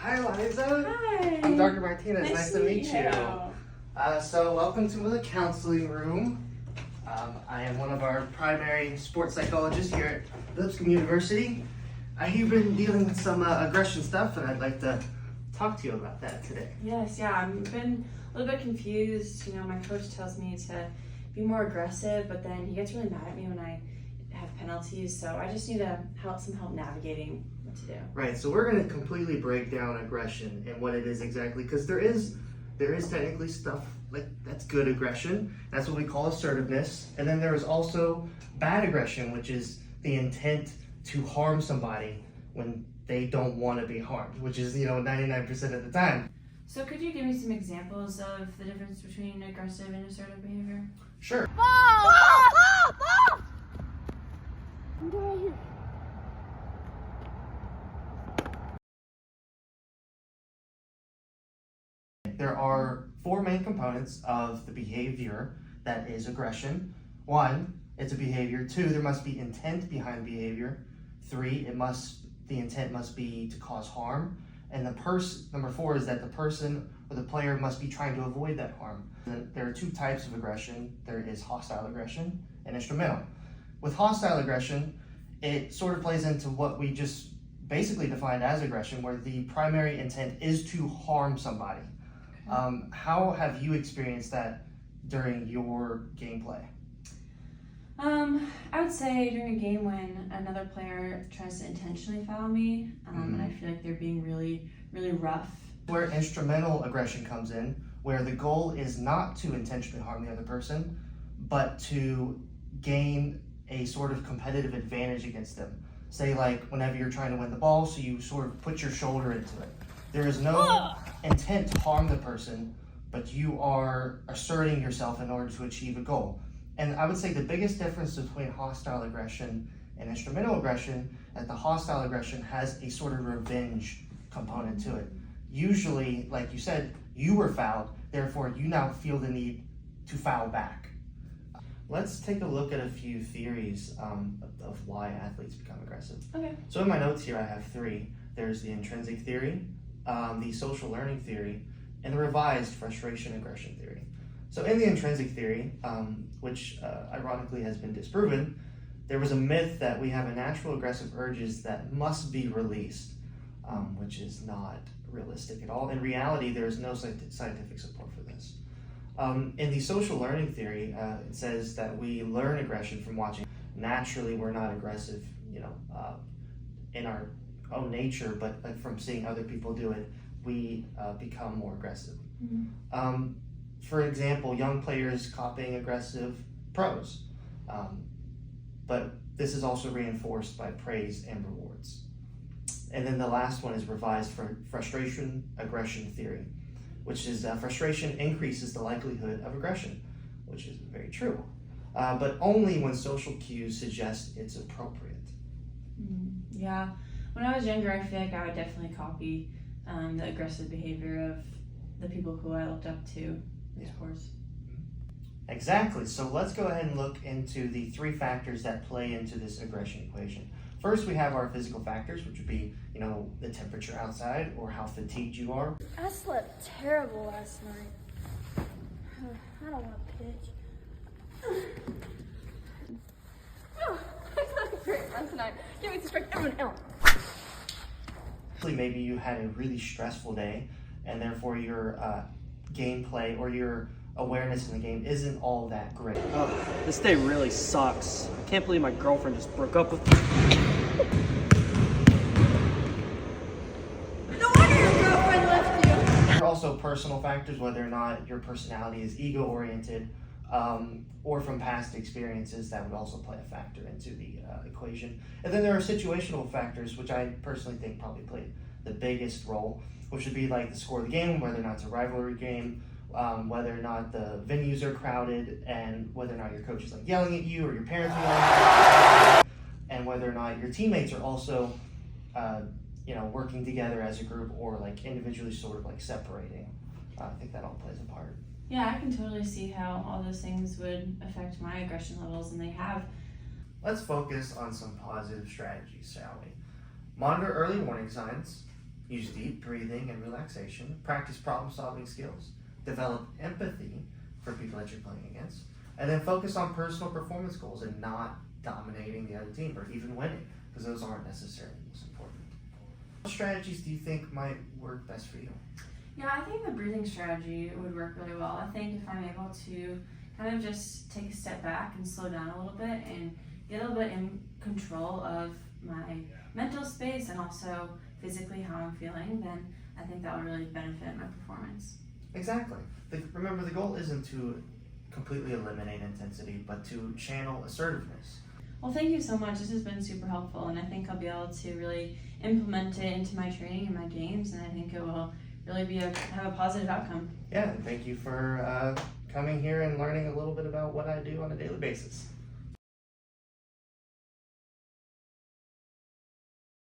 Hi, Liza. Hi. I'm Dr. Martinez. Nice to meet you. you. So welcome to the counseling room. I am one of our primary sports psychologists here at Lipscomb University. I hear you've been dealing with some aggression stuff, and I'd like to talk to you about that today. Yes, yeah, I've been a little bit confused. You know, my coach tells me to be more aggressive, but then he gets really mad at me when I have penalties, so I just need some help navigating what to do. Right, so we're going to completely break down aggression and what it is exactly, because there is technically stuff like that's good aggression. That's what we call assertiveness. And then there is also bad aggression, which is the intent to harm somebody when they don't want to be harmed, which is, 99% of the time. So could you give me some examples of the difference between aggressive and assertive behavior? Sure. Ball! There are four main components of the behavior that is aggression. One, it's a behavior. Two, there must be intent behind behavior. Three, the intent must be to cause harm. And number four is that the person or the player must be trying to avoid that harm. And there are two types of aggression. There is hostile aggression and instrumental. With hostile aggression, it sort of plays into what we just basically defined as aggression, where the primary intent is to harm somebody. How have you experienced that during your gameplay? I would say during a game when another player tries to intentionally foul me, and I feel like they're being really, really rough. Where instrumental aggression comes in, where the goal is not to intentionally harm the other person, but to gain a sort of competitive advantage against them. Say like whenever you're trying to win the ball, so you sort of put your shoulder into it. There is no intent to harm the person, but you are asserting yourself in order to achieve a goal. And I would say the biggest difference between hostile aggression and instrumental aggression is that the hostile aggression has a sort of revenge component to it. Usually, like you said, you were fouled, therefore you now feel the need to foul back. Let's take a look at a few theories of why athletes become aggressive. Okay. So in my notes here I have three. There's the intrinsic theory, the social learning theory, and the revised frustration aggression theory. So in the intrinsic theory, which ironically has been disproven, there was a myth that we have a natural aggressive urges that must be released, which is not realistic at all. In reality, there is no scientific support for this. In the social learning theory, it says that we learn aggression from watching. Naturally, we're not aggressive, in our own nature, but like from seeing other people do it, we become more aggressive. Mm-hmm. For example, young players copying aggressive pros, but this is also reinforced by praise and rewards. And then the last one is revised for frustration aggression theory, which is frustration increases the likelihood of aggression, which is very true, but only when social cues suggest it's appropriate. Yeah, when I was younger, I feel like I would definitely copy the aggressive behavior of the people who I looked up to in sports. Exactly. So let's go ahead and look into the three factors that play into this aggression equation. First, we have our physical factors, which would be, the temperature outside or how fatigued you are. I slept terrible last night. I don't want to pitch. I slept great last night. Give me the strike everyone else. Maybe you had a really stressful day, and therefore your gameplay or your awareness in the game isn't all that great. Oh, this day really sucks. I can't believe my girlfriend just broke up with me. No wonder your girlfriend left you. There are also personal factors, whether or not your personality is ego-oriented, or from past experiences that would also play a factor into the equation. And then there are situational factors, which I personally think probably played the biggest role, which would be like the score of the game, whether or not it's a rivalry game, whether or not the venues are crowded, and whether or not your coach is like yelling at you or your parents are yelling at you, and whether or not your teammates are also working together as a group or like individually sort of like separating. I think that all plays a part. Yeah, I can totally see how all those things would affect my aggression levels, and they have. Let's focus on some positive strategies, shall we? Monitor early warning signs, use deep breathing and relaxation, practice problem solving skills, develop empathy for people that you're playing against, and then focus on personal performance goals and not dominating the other team or even winning, because those aren't necessarily the most important. What strategies do you think might work best for you? Yeah, I think the breathing strategy would work really well. I think if I'm able to kind of just take a step back and slow down a little bit and get a little bit in control of my mental space and also physically how I'm feeling, then I think that would really benefit my performance. Exactly. Remember, the goal isn't to completely eliminate intensity, but to channel assertiveness. Well, thank you so much. This has been super helpful, and I think I'll be able to really implement it into my training and my games, and I think it will really have a positive outcome. Yeah, and thank you for coming here and learning a little bit about what I do on a daily basis.